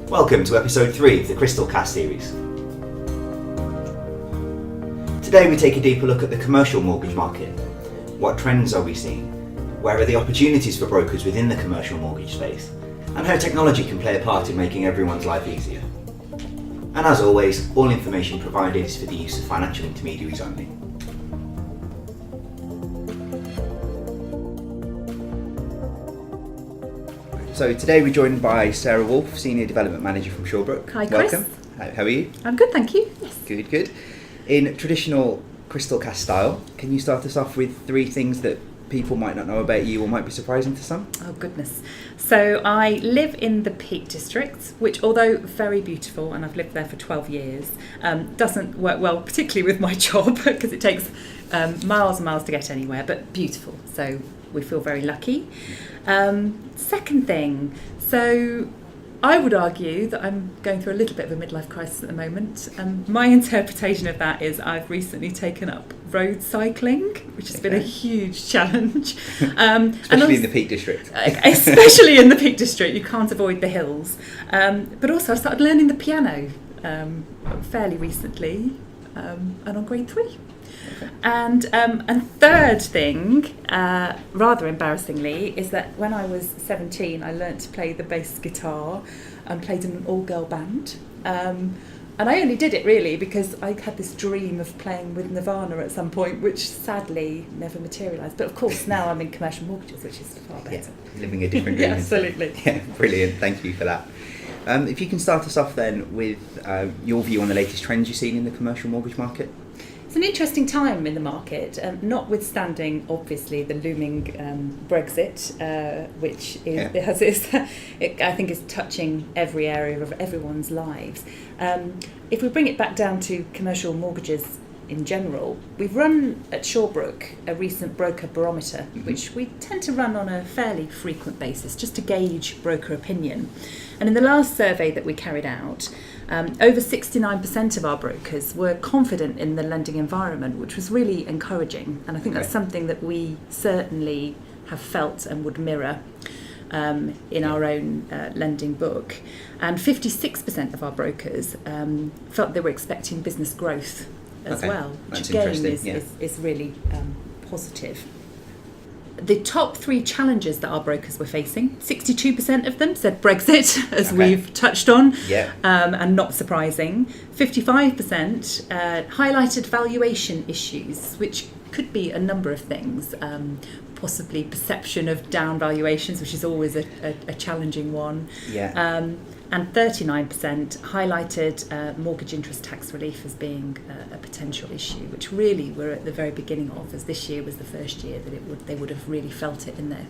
Welcome to episode 3 of the CrystalCast series. Today we take a deeper look at the commercial mortgage market. What trends are we seeing? Where are the opportunities for brokers within the commercial mortgage space? And how technology can play a part in making everyone's life easier. And as always, all information provided is for the use of financial intermediaries only. So today we're joined by Sarah Woolf, Senior Development Manager from Shawbrook. Hi, Kris. Welcome. How are you? I'm good, thank you. Yes. Good. In traditional CrystalCast style, can you start us off with 3 things that people might not know about you or might be surprising to some? Oh, goodness. So I live in the Peak District, which, although very beautiful, and I've lived there for 12 years, doesn't work well, particularly with my job, because it takes miles and miles to get anywhere, but beautiful. So we feel very lucky. Second thing, so I would argue that I'm going through a little bit of a midlife crisis at the moment. My interpretation of that is I've recently taken up road cycling, which has been a huge challenge. Especially in the Peak District. Especially in the Peak District, you can't avoid the hills. But also I started learning the piano fairly recently, and on grade 3. Okay. And third thing, rather embarrassingly, is that when I was 17, I learnt to play the bass guitar and played in an all-girl band. And I only did it really because I had this dream of playing with Nirvana at some point, which sadly never materialised. But of course now I'm in commercial mortgages, which is far better. Yeah, living a different dream. Yeah, absolutely. Yeah, brilliant. Thank you for that. If you can start us off then with your view on the latest trends you've seen in the commercial mortgage market. It's an interesting time in the market, notwithstanding obviously the looming Brexit, which I think is touching every area of everyone's lives. If we bring it back down to commercial mortgages in general, we've run at Shawbrook a recent broker barometer, which we tend to run on a fairly frequent basis just to gauge broker opinion. And in the last survey that we carried out, over 69% of our brokers were confident in the lending environment, which was really encouraging. And I think that's something that we certainly have felt and would mirror in our own lending book. And 56% of our brokers felt they were expecting business growth as well, which again is really positive. The top 3 challenges that our brokers were facing, 62% of them said Brexit, as we've touched on, and not surprising. 55% highlighted valuation issues, which could be a number of things, possibly perception of down valuations, which is always a challenging one. And 39% highlighted mortgage interest tax relief as being a potential issue, which really we're at the very beginning of, as this year was the first year that they would have really felt it in their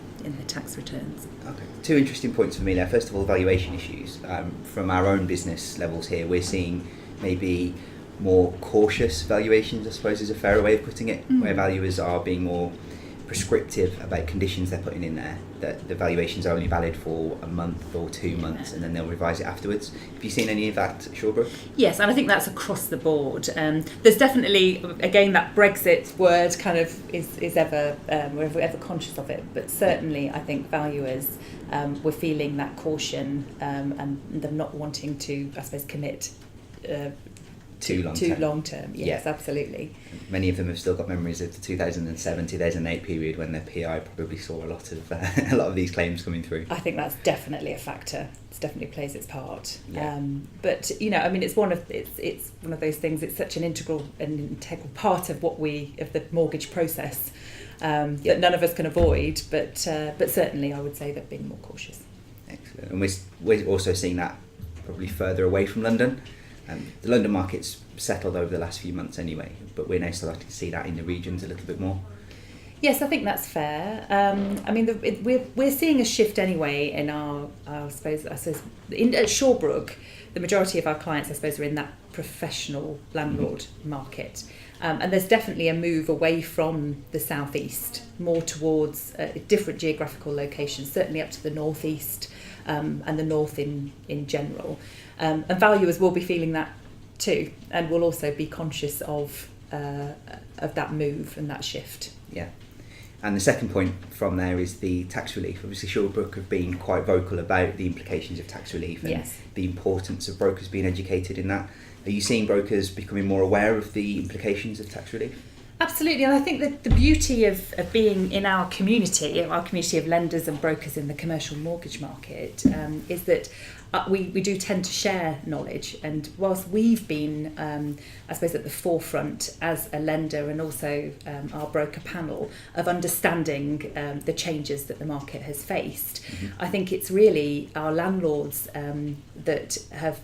tax returns. Okay, 2 interesting points for me there. First of all, valuation issues. From our own business levels here, we're seeing maybe more cautious valuations, I suppose is a fairer way of putting it, where valuers are being more prescriptive about conditions they're putting in there, that the valuations are only valid for a month or 2 months and then they'll revise it afterwards. Have you seen any of that at Shawbrook? Yes, and I think that's across the board. There's definitely, again, that Brexit word kind of is ever, we're ever conscious of it, but certainly I think valuers were feeling that caution and them not wanting to, I suppose, commit too long term. Yes, absolutely. Many of them have still got memories of the 2007-2008 period when their PI probably saw a lot of these claims coming through. I think that's definitely a factor. It definitely plays its part. But I mean, it's one of those things. It's such an integral part of the mortgage process that none of us can avoid. But certainly, I would say that being more cautious. Excellent. And we're also seeing that probably further away from London. The London market's settled over the last few months anyway, but we're now starting to see that in the regions a little bit more. Yes, I think that's fair. I mean, we're seeing a shift anyway in I suppose at Shawbrook, the majority of our clients, I suppose, are in that professional landlord market. And there's definitely a move away from the southeast, more towards different geographical locations, certainly up to the northeast and the north in general. And valuers will be feeling that too, and will also be conscious of that move and that shift. Yeah. And the second point from there is the tax relief. Obviously, Shawbrook have been quite vocal about the implications of tax relief and the importance of brokers being educated in that. Are you seeing brokers becoming more aware of the implications of tax relief? Absolutely, and I think that the beauty of being in our community of lenders and brokers in the commercial mortgage market, is that we do tend to share knowledge. And whilst we've been, I suppose, at the forefront as a lender and also our broker panel of understanding the changes that the market has faced, I think it's really our landlords that have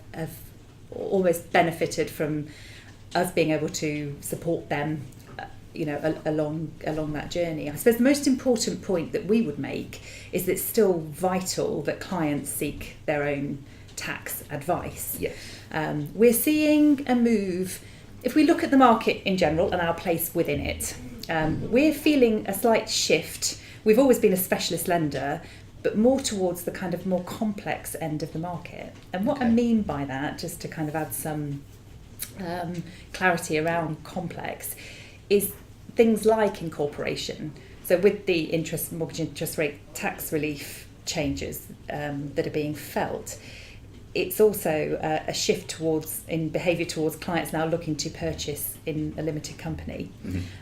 almost benefited from us being able to support them along that journey. I suppose the most important point that we would make is that it's still vital that clients seek their own tax advice. Yes. We're seeing a move, if we look at the market in general and our place within it, we're feeling a slight shift. We've always been a specialist lender, but more towards the kind of more complex end of the market. And what I mean by that, just to kind of add some clarity around complex, is things like incorporation. So with the mortgage interest rate tax relief changes that are being felt, it's also a shift in behaviour towards clients now looking to purchase in a limited company.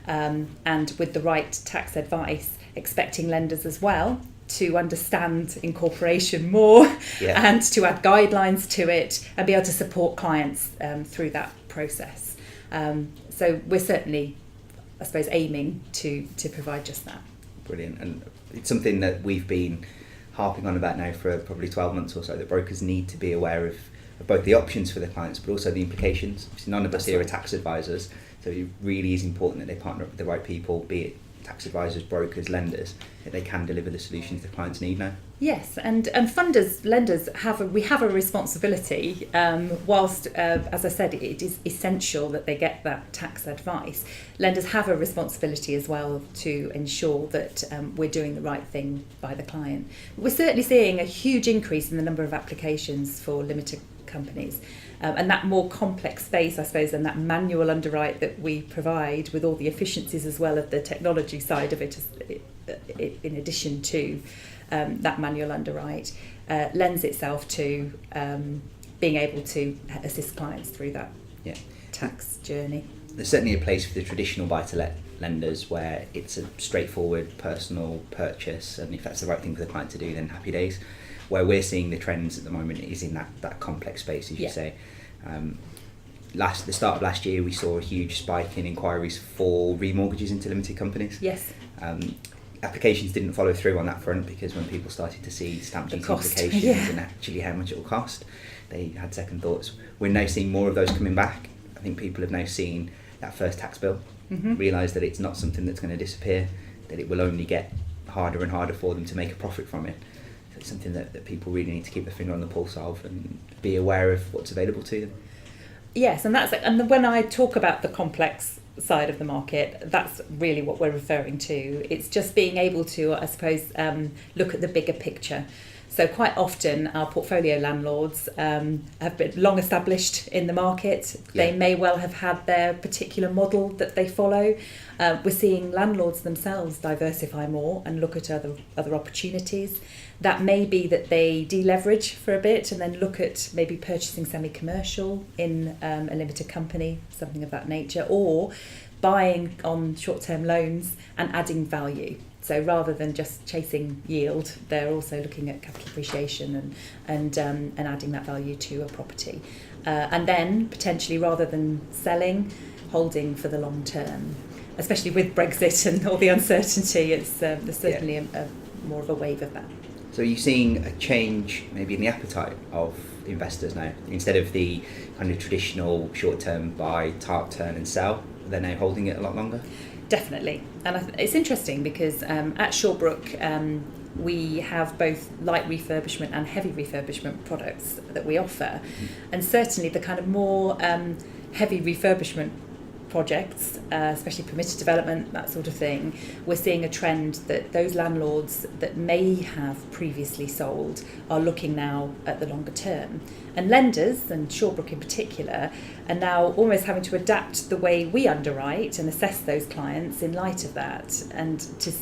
And with the right tax advice, expecting lenders as well to understand incorporation more and to add guidelines to it and be able to support clients through that process. So we're certainly, I suppose, aiming to provide just that. Brilliant. And it's something that we've been harping on about now for probably 12 months or so, that brokers need to be aware of both the options for their clients but also the implications. Obviously, none of us here are tax advisors, so it really is important that they partner up with the right people, be it tax advisors, brokers, lenders, that they can deliver the solutions the clients need now. Yes, and funders, lenders have a responsibility. Whilst, as I said, it is essential that they get that tax advice. Lenders have a responsibility as well to ensure that we're doing the right thing by the client. We're certainly seeing a huge increase in the number of applications for limited companies. And that more complex space, I suppose, and that manual underwrite that we provide with all the efficiencies as well of the technology side of it, in addition to that manual underwrite, lends itself to being able to assist clients through that tax journey. There's certainly a place for the traditional buy-to-let lenders where it's a straightforward personal purchase, and if that's the right thing for the client to do, then happy days. Where we're seeing the trends at the moment is in that complex space, as you say. The start of last year, we saw a huge spike in inquiries for remortgages into limited companies. Yes. Applications didn't follow through on that front because when people started to see stamp duty implications and actually how much it will cost, they had second thoughts. We're now seeing more of those coming back. I think people have now seen that first tax bill, realise that it's not something that's going to disappear, that it will only get harder and harder for them to make a profit from it. So it's something that people really need to keep their finger on the pulse of and be aware of what's available to them. Yes, and when I talk about the complex side of the market, that's really what we're referring to. It's just being able to, I suppose, look at the bigger picture. So quite often our portfolio landlords have been long established in the market. They may well have had their particular model that they follow. We're seeing landlords themselves diversify more and look at other opportunities. That may be that they deleverage for a bit and then look at maybe purchasing semi-commercial in a limited company, something of that nature, or buying on short-term loans and adding value. So rather than just chasing yield, they're also looking at capital appreciation and adding that value to a property. And then potentially, rather than selling, holding for the long term. Especially with Brexit and all the uncertainty, there's certainly a more of a wave of that. So are you seeing a change maybe in the appetite of investors now? Instead of the kind of traditional short-term buy, turn and sell, they're now holding it a lot longer? Definitely. And it's interesting because at Shawbrook we have both light refurbishment and heavy refurbishment products that we offer. And certainly the kind of more heavy refurbishment projects, especially permitted development, that sort of thing, we're seeing a trend that those landlords that may have previously sold are looking now at the longer term. And lenders, and Shawbrook in particular, are now almost having to adapt the way we underwrite and assess those clients in light of that, and to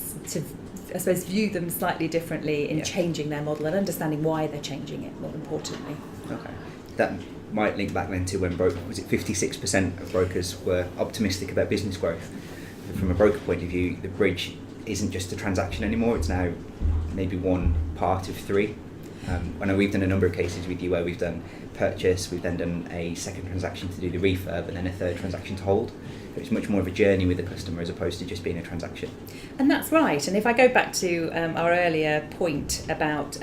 I suppose, view them slightly differently in changing their model and understanding why they're changing it, more importantly. Okay. That might link back then to when 56% of brokers were optimistic about business growth. From a broker point of view, the bridge isn't just a transaction anymore, it's now maybe one part of three. I know we've done a number of cases with you where we've done purchase, we've then done a second transaction to do the refurb, and then a third transaction to hold. So it's much more of a journey with the customer as opposed to just being a transaction. And that's right. And if I go back to our earlier point about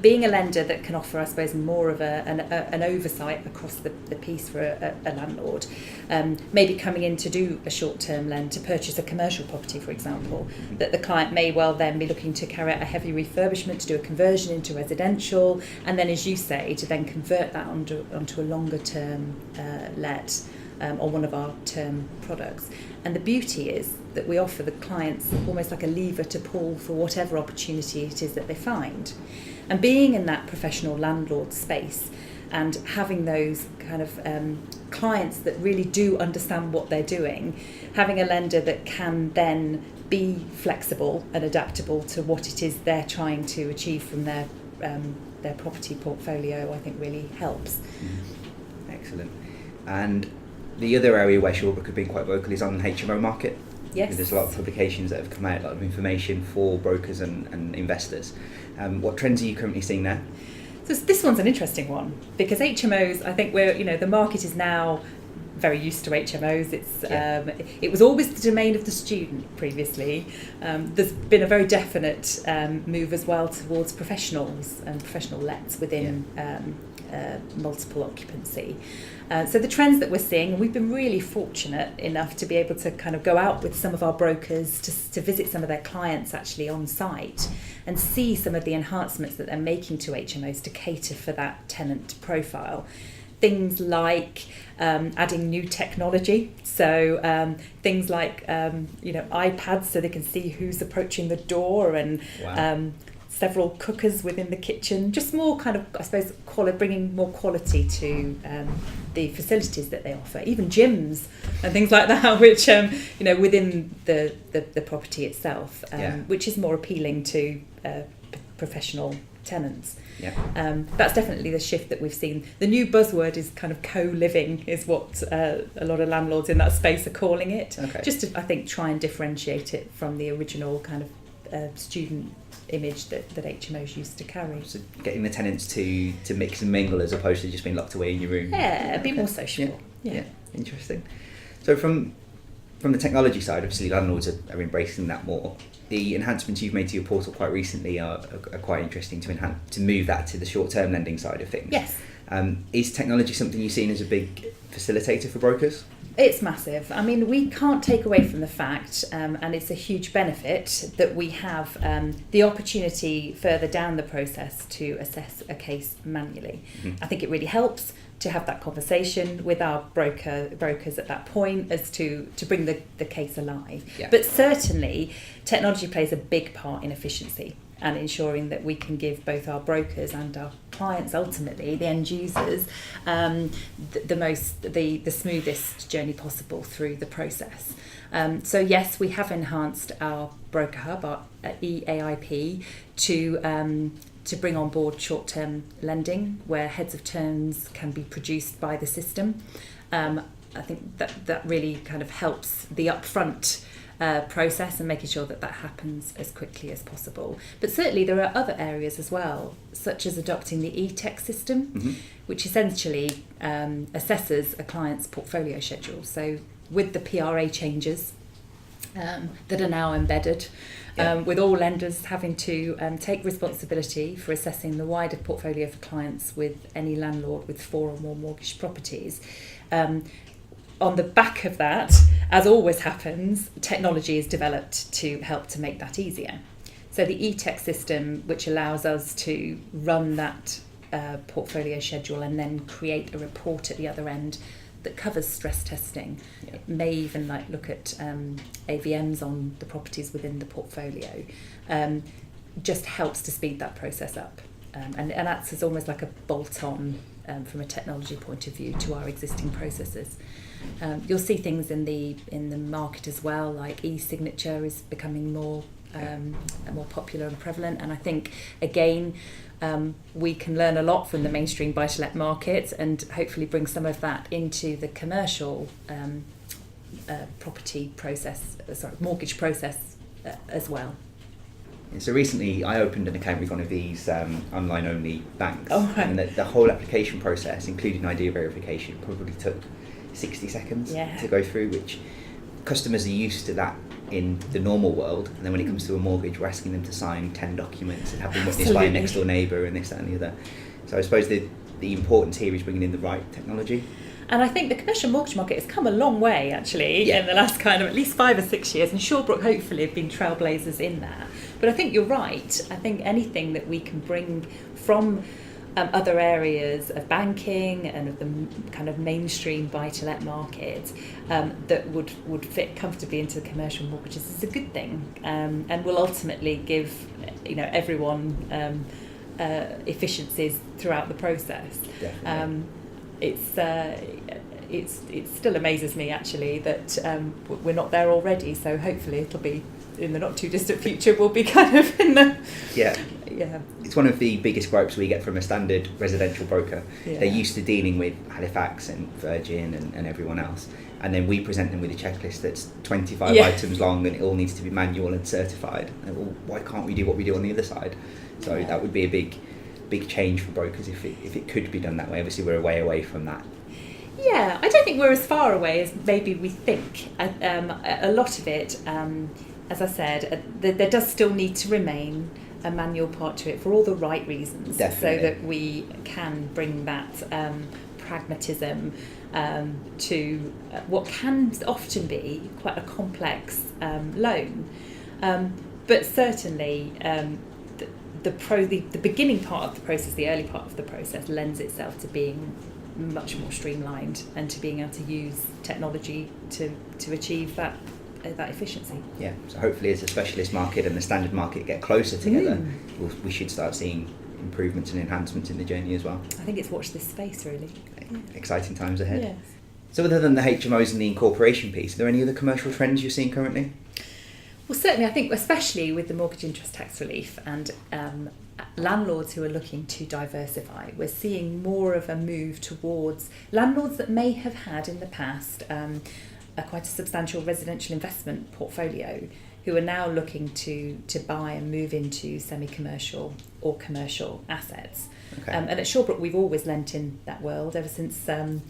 being a lender that can offer, I suppose, more of an oversight across the piece for a landlord, maybe coming in to do a short-term lend to purchase a commercial property, for example, that the client may well then be looking to carry out a heavy refurbishment, to do a conversion into residential, and then, as you say, to then convert that onto a longer-term let on one of our term products. And the beauty is that we offer the clients almost like a lever to pull for whatever opportunity it is that they find. And being in that professional landlord space and having those kind of clients that really do understand what they're doing, having a lender that can then be flexible and adaptable to what it is they're trying to achieve from their property portfolio, I think really helps. Excellent. And the other area where Shawbrook have been quite vocal is on the HMO market. Yes. There's a lot of publications that have come out, a lot of information for brokers and investors. What trends are you currently seeing there? So this one's an interesting one, because HMOs, I think the market is now very used to HMOs. It was always the domain of the student previously. There's been a very definite move as well towards professionals and professional lets within multiple occupancy. So the trends that we're seeing, and we've been really fortunate enough to be able to kind of go out with some of our brokers to visit some of their clients actually on site and see some of the enhancements that they're making to HMOs to cater for that tenant profile. Things like adding new technology, so things like iPads so they can see who's approaching the door, and several cookers within the kitchen, just more kind of, I suppose, bringing more quality to the facilities that they offer, even gyms and things like that, which within the property itself, which is more appealing to professional tenants. That's definitely the shift that we've seen. The new buzzword is kind of co-living, is what a lot of landlords in that space are calling it. Just to, I think, try and differentiate it from the original kind of student image that HMOs used to carry. So getting the tenants to mix and mingle as opposed to just being locked away in your room. Yeah, be more sociable. Yeah, interesting. So from the technology side, obviously landlords are embracing that more. The enhancements you've made to your portal quite recently are quite interesting to move that to the short-term lending side of things. Yes. Is technology something you've seen as a big facilitator for brokers? It's massive. I mean, we can't take away from the fact, and it's a huge benefit, that we have the opportunity further down the process to assess a case manually. I think it really helps to have that conversation with our brokers at that point as to bring the case alive. But certainly, technology plays a big part in efficiency and ensuring that we can give both our brokers and our clients, ultimately the end users, the smoothest journey possible through the process. So yes, we have enhanced our broker hub, our E-AIP, to bring on board short-term lending, where heads of terms can be produced by the system. I think that really kind of helps the upfront process and making sure that happens as quickly as possible. But certainly there are other areas as well, such as adopting the E-Tech system, which essentially assesses a client's portfolio schedule. So with the PRA changes that are now embedded, with all lenders having to take responsibility for assessing the wider portfolio for clients with any landlord with 4 or more mortgaged properties. On the back of that, as always happens, technology is developed to help to make that easier. So the E-Tech system, which allows us to run that portfolio schedule and then create a report at the other end that covers stress testing. It may even like look at AVMs on the properties within the portfolio. Just helps to speed that process up, and acts as almost like a bolt-on from a technology point of view to our existing processes. You'll see things in the market as well, like e-signature is becoming more popular and prevalent, and I think again we can learn a lot from the mainstream buy-to-let market and hopefully bring some of that into the commercial mortgage process as well. So recently I opened an account with one of these online-only banks, right. and the whole application process, including ID verification, probably took 60 seconds to go through, which customers are used to that in the normal world, and then when it comes to a mortgage, we're asking them to sign 10 documents and have them witnessed by a next door neighbour and this, that and the other. So I suppose the importance here is bringing in the right technology. And I think the commercial mortgage market has come a long way, actually, in the last kind of at least 5 or 6 years, and Shawbrook hopefully have been trailblazers in that. But I think you're right. I think anything that we can bring from other areas of banking and of the kind of mainstream buy-to-let market that would fit comfortably into the commercial mortgages is a good thing, and will ultimately give everyone efficiencies throughout the process. Definitely. It still amazes me actually that we're not there already. So hopefully it'll be in the not too distant future. We'll be kind of in the yeah. It's one of the biggest gripes we get from a standard residential broker. They're used to dealing with Halifax and Virgin and everyone else, and then we present them with a checklist that's 25 items long and it all needs to be manual and certified. And well, why can't we do what we do on the other side? So that would be a big change for brokers if it could be done that way. Obviously we're a way away from that. Yeah, I don't think we're as far away as maybe we think. A lot of it, as I said, there does still need to remain a manual part to it for all the right reasons. Definitely. So that we can bring that pragmatism to what can often be quite a complex loan. But certainly the beginning part of the process, the early part of the process, lends itself to being much more streamlined and to being able to use technology to achieve that efficiency. Yeah, so hopefully as the specialist market and the standard market get closer together, we should start seeing improvements and enhancements in the journey as well. I think it's watch this space really. Exciting times ahead. Yes. So other than the HMOs and the incorporation piece, are there any other commercial trends you're seeing currently? Well, certainly I think especially with the mortgage interest tax relief and landlords who are looking to diversify, we're seeing more of a move towards landlords that may have had in the past quite a substantial residential investment portfolio, who are now looking to buy and move into semi-commercial or commercial assets. Okay. And at Shawbrook we've always lent in that world ever since our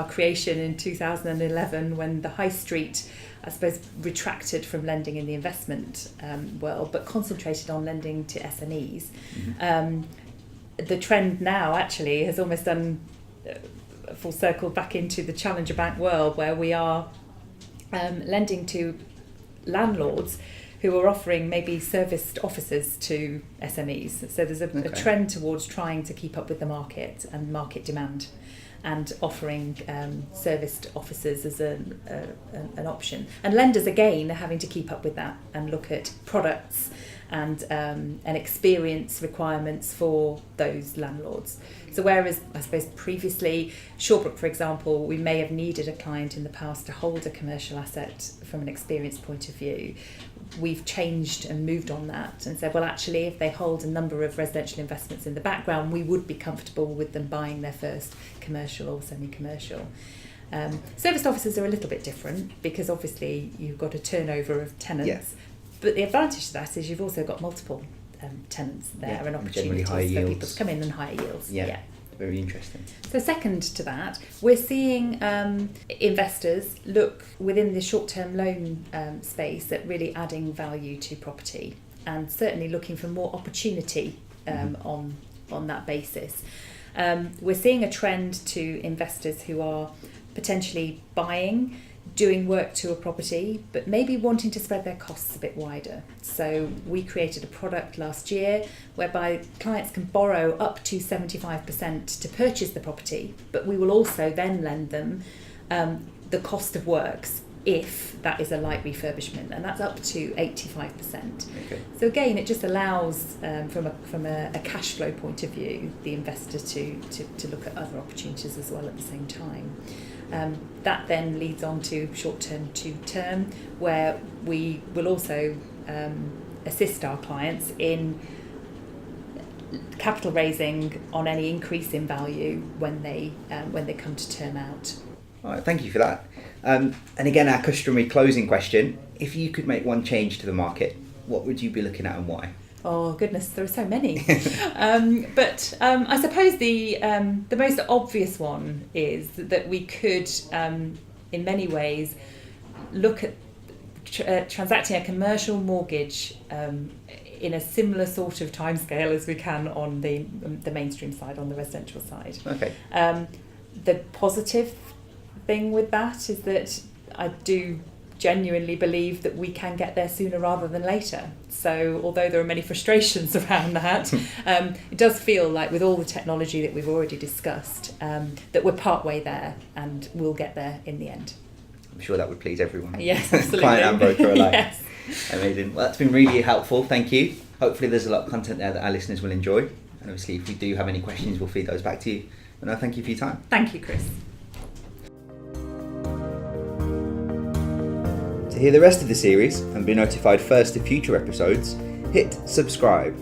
creation in 2011, when the high street, I suppose, retracted from lending in the investment world, but concentrated on lending to SMEs. Mm-hmm. The trend now actually has almost done full circle back into the challenger bank world, where we are lending to landlords who are offering maybe serviced offices to SMEs. So there's a trend towards trying to keep up with the market and market demand, and offering serviced offices as an option. And lenders again are having to keep up with that and look at products and experience requirements for those landlords. So whereas I suppose previously, Shawbrook, for example, we may have needed a client in the past to hold a commercial asset from an experience point of view, we've changed and moved on that and said, well, actually, if they hold a number of residential investments in the background, we would be comfortable with them buying their first commercial or semi-commercial. Serviced offices are a little bit different because obviously you've got a turnover of tenants. Yes. But the advantage to that is you've also got multiple tenants there and opportunities for people to come in and higher yields. Yeah, very interesting. So second to that, we're seeing investors look within the short-term loan space at really adding value to property, and certainly looking for more opportunity on that basis. We're seeing a trend to investors who are potentially buying doing work to a property, but maybe wanting to spread their costs a bit wider. So we created a product last year whereby clients can borrow up to 75% to purchase the property, but we will also then lend them the cost of works if that is a light refurbishment, and that's up to 85%. Okay. So again, it just allows, from a cash flow point of view, the investor to look at other opportunities as well at the same time. That then leads on to short-term to term, where we will also assist our clients in capital raising on any increase in value when they come to term out. All right, thank you for that. And again, our customary closing question: if you could make one change to the market, what would you be looking at and why? Oh goodness, there are so many. But I suppose the most obvious one is that we could, in many ways, look at transacting a commercial mortgage in a similar sort of timescale as we can on the mainstream side, on the residential side. Okay. The positive thing with that is that I do genuinely believe that we can get there sooner rather than later. So although there are many frustrations around that, it does feel like with all the technology that we've already discussed, that we're partway there and we'll get there in the end. I'm sure that would please everyone. Yes, absolutely. Client and broker alike. Yes. Amazing. Well, that's been really helpful. Thank you. Hopefully there's a lot of content there that our listeners will enjoy. And obviously if we do have any questions, we'll feed those back to you. But no, thank you for your time. Thank you, Kris. To hear the rest of the series and be notified first of future episodes, hit subscribe.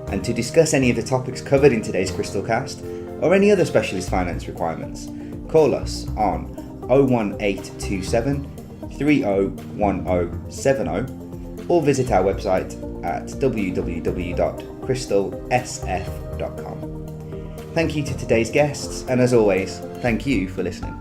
And to discuss any of the topics covered in today's CrystalCast or any other specialist finance requirements, call us on 01827 301070 or visit our website at www.crystalsf.com. Thank you to today's guests, and as always, thank you for listening.